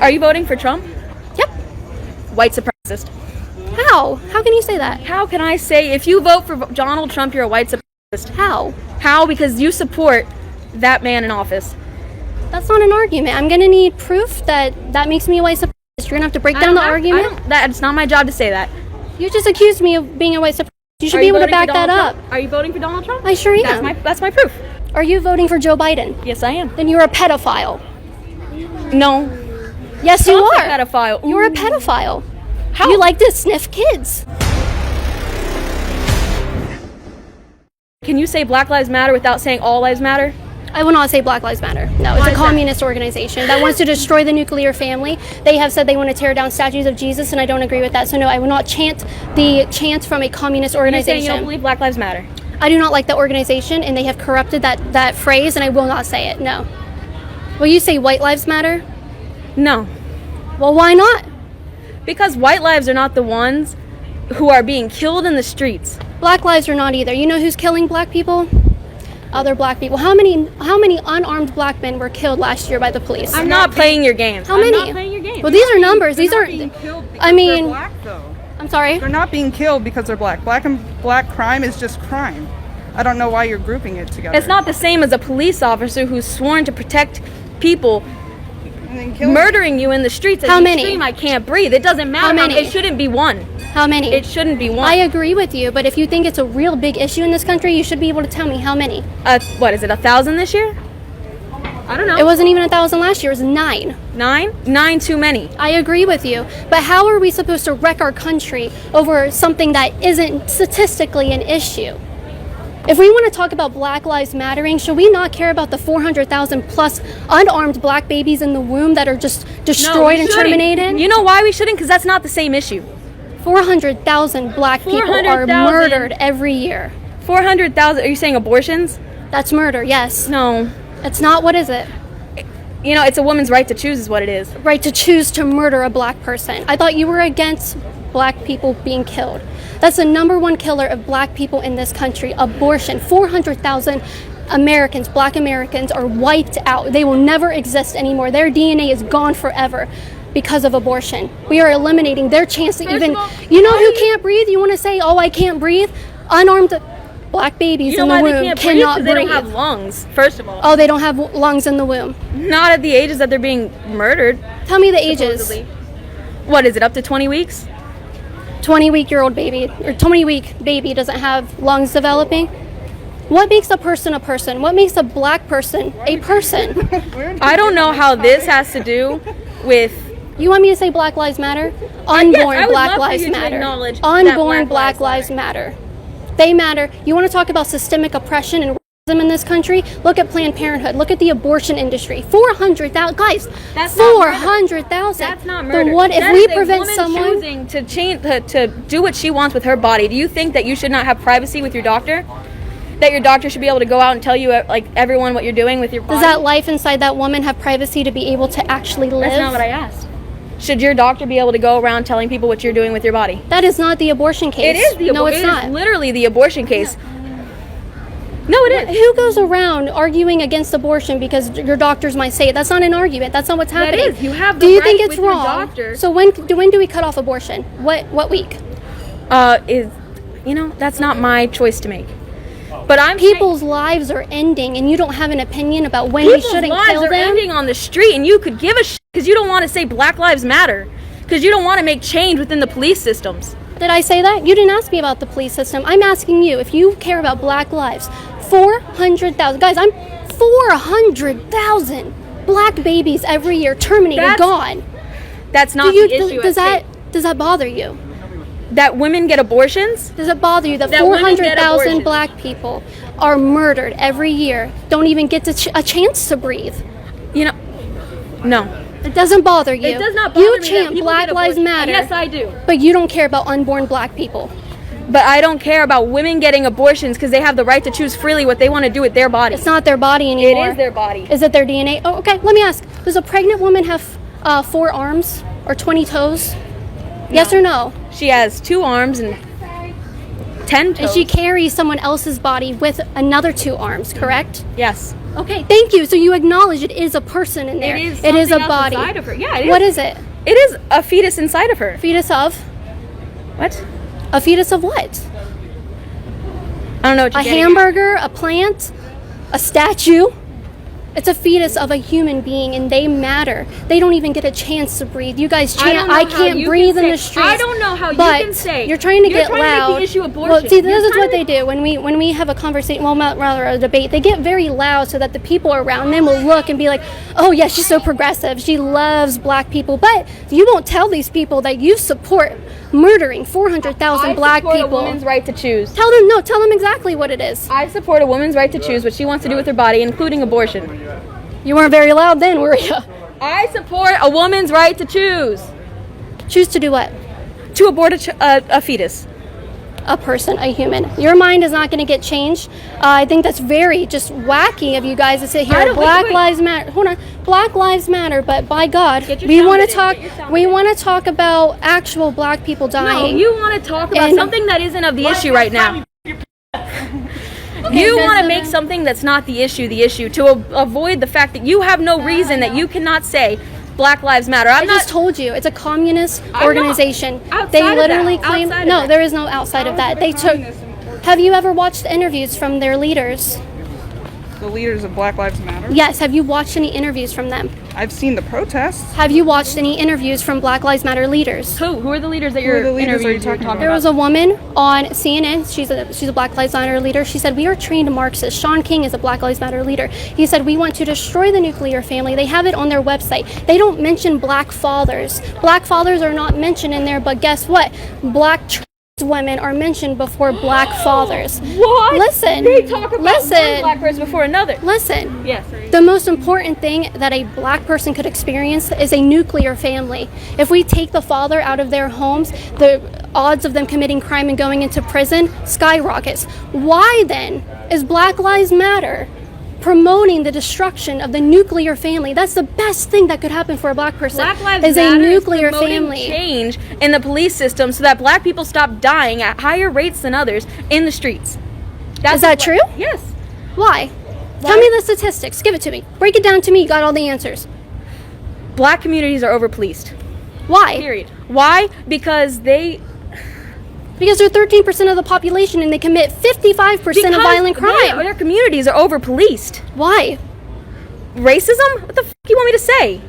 Are you voting for Trump? Yep. White supremacist. How? How can you say that? How can I say if you vote for Donald Trump, you're a white supremacist? How? How? Because you support that man in office. That's not an argument. I'm going to need proof that makes me a white supremacist. You're going to have to break down the argument. It's not my job to say that. You just accused me of being a white supremacist. You should be able to back that up. Are you voting for Donald Trump? I sure am. That's my proof. Are you voting for Joe Biden? Yes, I am. Then you're a pedophile. No. Yes, you are. A pedophile. You're a pedophile. How? You like to sniff kids. Can you say Black Lives Matter without saying All Lives Matter? I will not say Black Lives Matter. No, it's a communist organization that wants to destroy the nuclear family. They have said they want to tear down statues of Jesus, and I don't agree with that. So no, I will not chant the chant from a communist organization. You're saying you don't believe Black Lives Matter? I do not like the organization, and they have corrupted that phrase, and I will not say it. No. Will you say White Lives Matter? No. Well, why not? Because white lives are not the ones who are being killed in the streets. Black lives are not either. You know who's killing black people? Other black people. How many unarmed black men were killed last year by the police? I'm not playing your games. How many? I'm not playing your games. Well, these are numbers. These are. Being killed because I mean, they're black, though. I'm sorry. They're not being killed because they're black. Black crime is just crime. I don't know why you're grouping it together. It's not the same as a police officer who's sworn to protect people murdering you in the streets. How many? Scream, I can't breathe. It doesn't matter. How many? It shouldn't be one. How many? It shouldn't be one. I agree with you, but if you think it's a real big issue in this country, you should be able to tell me how many. What is it? 1,000 this year? I don't know. It wasn't even 1,000 last year. It was 9. 9? 9 too many. I agree with you, but how are we supposed to wreck our country over something that isn't statistically an issue? If we want to talk about Black Lives Mattering, should we not care about the 400,000 plus unarmed black babies in the womb that are just destroyed and terminated? You know why we shouldn't? Because that's not the same issue. 400,000 black people are murdered every year. 400,000? Are you saying abortions? That's murder, yes. No. It's not. What is it? You know, it's a woman's right to choose is what it is. Right to choose to murder a black person. I thought you were against black people being killed. That's the number one killer of black people in this country, abortion. 400,000 Americans, black Americans, are wiped out. They will never exist anymore. Their DNA is gone forever because of abortion. We are eliminating their chance to even, you know who can't breathe? You want to say, oh, I can't breathe? Unarmed black babies in the womb cannot breathe. They don't have lungs, first of all. Oh, they don't have lungs in the womb. Not at the ages that they're being murdered. Tell me the ages. What is it, up to 20 weeks? 20-week-old baby, or 20-week baby doesn't have lungs developing. What makes a person a person? What makes a black person a person? I don't know how this has to do with... You want me to say Black Lives Matter? Unborn Black Lives Matter. Unborn Black Lives Matter. They matter. You want to talk about systemic oppression and racism in this country? Look at Planned Parenthood. Look at the abortion industry. 400,000 guys. That's 400,000. That's not murder. Then what if we prevent someone choosing to change to do what she wants with her body? Do you think that you should not have privacy with your doctor? That your doctor should be able to go out and tell you, like, everyone what you're doing with your body? Does that life inside that woman have privacy to be able to actually live? That's not what I asked. Should your doctor be able to go around telling people what you're doing with your body? That is not the abortion case. It is the No, it's not. It is literally the abortion case. No, it is. Who goes around arguing against abortion because your doctors might say it? That's not an argument. That's not what's happening. That is. You have the Do you right think it's with your wrong? doctor. So when do we cut off abortion? What week? That's not my choice to make. But people's lives are ending, and you don't have an opinion about when we shouldn't kill them. People's lives are ending on the street, and you could give a shit because you don't want to say Black Lives Matter, because you don't want to make change within the police systems. Did I say that? You didn't ask me about the police system. I'm asking you if you care about black lives. 400,000 guys. 400,000 black babies every year terminated, gone. That's not the issue. Does that bother you? That women get abortions? Does it bother you that 400,000 black people are murdered every year, don't even get a chance to breathe? No. It doesn't bother you. It does not bother me. You chant Black Lives Matter. Yes, I do. But you don't care about unborn black people. But I don't care about women getting abortions because they have the right to choose freely what they want to do with their body. It's not their body anymore. It is their body. Is it their DNA? Oh, okay, let me ask. Does a pregnant woman have 4 arms or 20 toes? No. Yes or no? She has 2 arms and 10 toes. And she carries someone else's body with another 2 arms, correct? Yes. Okay, thank you. So you acknowledge it is a person in there. It is a something else body. inside of her. Yeah, it is. What is it? It is a fetus inside of her. Fetus of? What? A fetus of what? I don't know what you're A getting hamburger, a plant, a statue. It's a fetus of a human being, and they matter. They don't even get a chance to breathe. You guys chant, I can't breathe in the streets. I don't know how you but can say. You're trying to get loud. To make the issue abortion. Well, see, this is what they do when we have a conversation. Well, not rather a debate. They get very loud so that the people around them will look and be like, "Oh yeah, she's so progressive. She loves black people." But you won't tell these people that you support murdering 400,000 black people. I support a woman's right to choose. Tell them exactly what it is. I support a woman's right to choose what she wants to do with her body, including abortion. You weren't very loud then, were you? I support a woman's right to choose. Choose to do what? To abort a fetus. A person, a human. Your mind is not going to get changed. I think that's very just wacky of you guys to sit here. Black Lives Matter. Hold on. Black Lives Matter, but by God, we want to talk. We want to talk about actual black people dying. No, you want to talk about something that isn't of the issue right now. You want to make something that's not the issue to avoid the fact that you have no reason that you cannot say Black Lives Matter. I just told you, it's a communist organization. They literally claim, no, there is no outside of that. They took, have you ever watched interviews from their leaders? The leaders of Black Lives Matter? Yes, have you watched any interviews from them? I've seen the protests. Have you watched any interviews from Black Lives Matter leaders? Who are the leaders that you're talking about? There was a woman on CNN. She's a Black Lives Matter leader. She said, "We are trained Marxists." Sean King is a Black Lives Matter leader. He said, "We want to destroy the nuclear family." They have it on their website. They don't mention black fathers. Black fathers are not mentioned in there, but guess what? Black women are mentioned before black fathers. What? Listen. They talk about one black person before another. Listen. Yes. The most important thing that a black person could experience is a nuclear family. If we take the father out of their homes, the odds of them committing crime and going into prison skyrockets. Why then is Black Lives Matter promoting the destruction of the nuclear family? That's the best thing that could happen for a black person. Black Lives is Matter a nuclear is promoting family. Change in the police system so that black people stop dying at higher rates than others in the streets. Is that true? Yes. Why? Tell me the statistics. Give it to me. Break it down to me. You got all the answers. Black communities are over-policed. Why? Period. Why? Because they're 13% of the population and they commit 55% of violent crime. Their communities are over-policed. Why? Racism? What the f*** do you want me to say?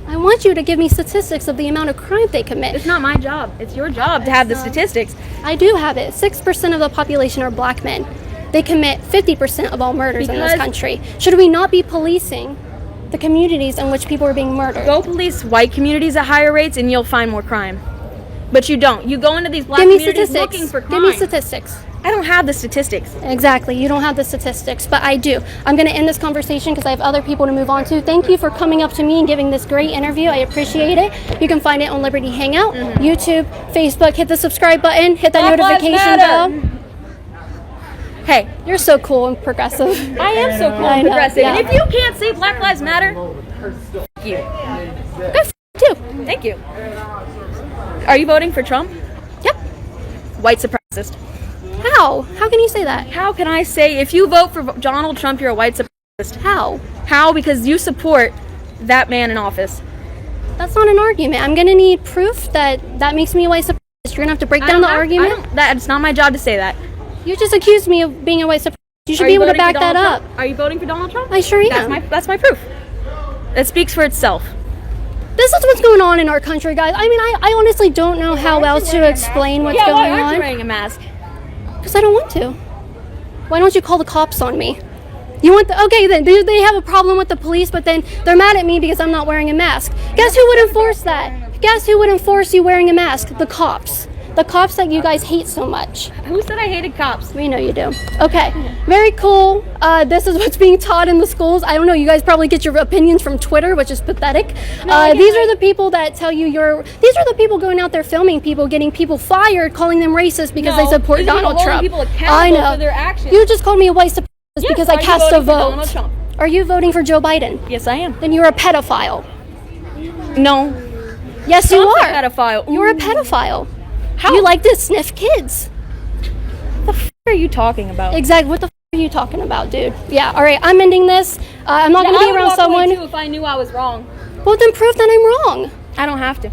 I want you to give me statistics of the amount of crime they commit. It's not my job. It's your job to have the statistics. I do have it. 6% of the population are black men. They commit 50% of all murders in this country. Should we not be policing the communities in which people are being murdered? Go police white communities at higher rates and you'll find more crime. But you don't. You go into these black communities looking for crime. Give me statistics. I don't have the statistics. Exactly. You don't have the statistics, but I do. I'm going to end this conversation because I have other people to move on to. Thank you for coming up to me and giving this great interview. I appreciate it. You can find it on Liberty Hangout, YouTube, Facebook. Hit the subscribe button. Hit that notification bell. Hey, you're so cool and progressive. I am so cool and progressive. Yeah. And if you can't say Black Lives Matter, f*** you. Good f*** too. Thank you. Are you voting for Trump? Yep. White supremacist. How? How can you say that? How can I say if you vote for Donald Trump, you're a white supremacist? How? How? Because you support that man in office. That's not an argument. I'm going to need proof that makes me a white supremacist. You're going to have to break down the argument. It's not my job to say that. You just accused me of being a white supremacist. You should be able to back that up. Are you voting for Donald Trump? I sure am. That's my proof. That speaks for itself. This is what's going on in our country, guys. I mean, I honestly don't know how else to explain what's going on. Why aren't you wearing a mask? Because I don't want to. Why don't you call the cops on me? You want okay, then they have a problem with the police, but then they're mad at me because I'm not wearing a mask. Guess who would enforce that? Guess who would enforce you wearing a mask? The cops. The cops that you guys hate so much. Who said I hated cops? We know you do. Okay, very cool. This is what's being taught in the schools. I don't know, you guys probably get your opinions from Twitter, which is pathetic. These are the people that tell you these are the people going out there filming people, getting people fired, calling them racist because they support Donald Trump. People I know. For their actions. You just called me a white supremacist because I cast a vote. Are you voting for Joe Biden? Yes, I am. Then you're a pedophile. No. Yes, you are. A pedophile. You're a pedophile. How? You like to sniff kids. What the f*** are you talking about? Exactly. What the f*** What are you talking about, dude? Yeah, all right, I'm ending this. I'm not going to be around someone. Too if I knew I was wrong. Well, then prove that I'm wrong. I don't have to.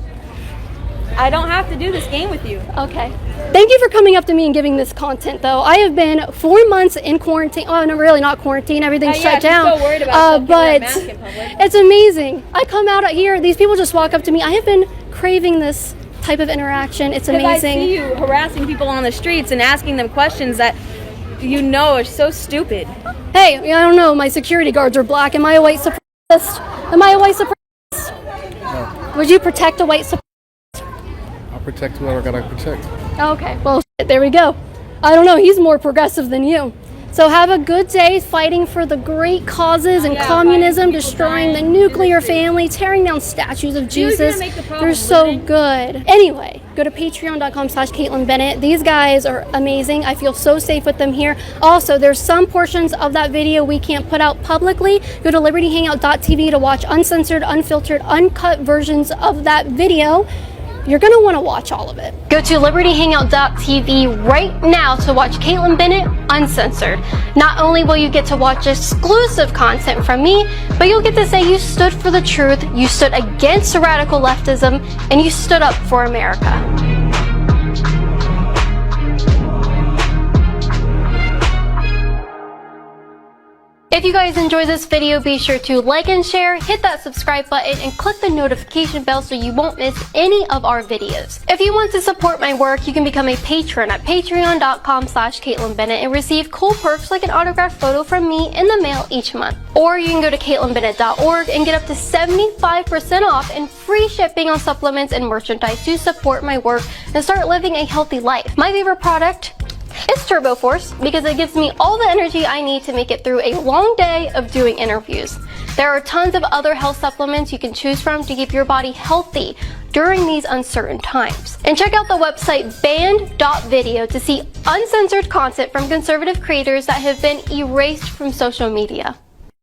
I don't have to do this game with you. Okay. Thank you for coming up to me and giving this content, though. I have been 4 months in quarantine. Oh, no, really not quarantine. Everything's shut down. So worried about but mask in public. it's amazing. I come out here. These people just walk up to me. I have been craving this type of interaction. It's amazing. I see you harassing people on the streets and asking them questions that you know are so stupid. Hey, I don't know. My security guards are black. Am I a white supremacist? Am I a white supremacist? No. Would you protect a white supremacist? I'll protect whoever I gotta protect. Okay, well, there we go. I don't know, he's more progressive than you. So have a good day fighting for the great causes and communism, destroying the nuclear family, tearing down statues of Jesus. They're so good. Anyway, go to patreon.com/Kaitlin Bennett. These guys are amazing. I feel so safe with them here. Also, there's some portions of that video we can't put out publicly. Go to libertyhangout.tv to watch uncensored, unfiltered, uncut versions of that video. You're going to want to watch all of it. Go to libertyhangout.tv right now to watch Kaitlin Bennett Uncensored. Not only will you get to watch exclusive content from me, but you'll get to say you stood for the truth, you stood against radical leftism, and you stood up for America. If you guys enjoyed this video, be sure to like and share, hit that subscribe button, and click the notification bell so you won't miss any of our videos. If you want to support my work, you can become a patron at patreon.com/Kaitlin Bennett and receive cool perks like an autographed photo from me in the mail each month. Or you can go to KaitlinBennett.org and get up to 75% off and free shipping on supplements and merchandise to support my work and start living a healthy life. My favorite product? It's Turbo Force because it gives me all the energy I need to make it through a long day of doing interviews. There are tons of other health supplements you can choose from to keep your body healthy during these uncertain times. And check out the website banned.video to see uncensored content from conservative creators that have been erased from social media.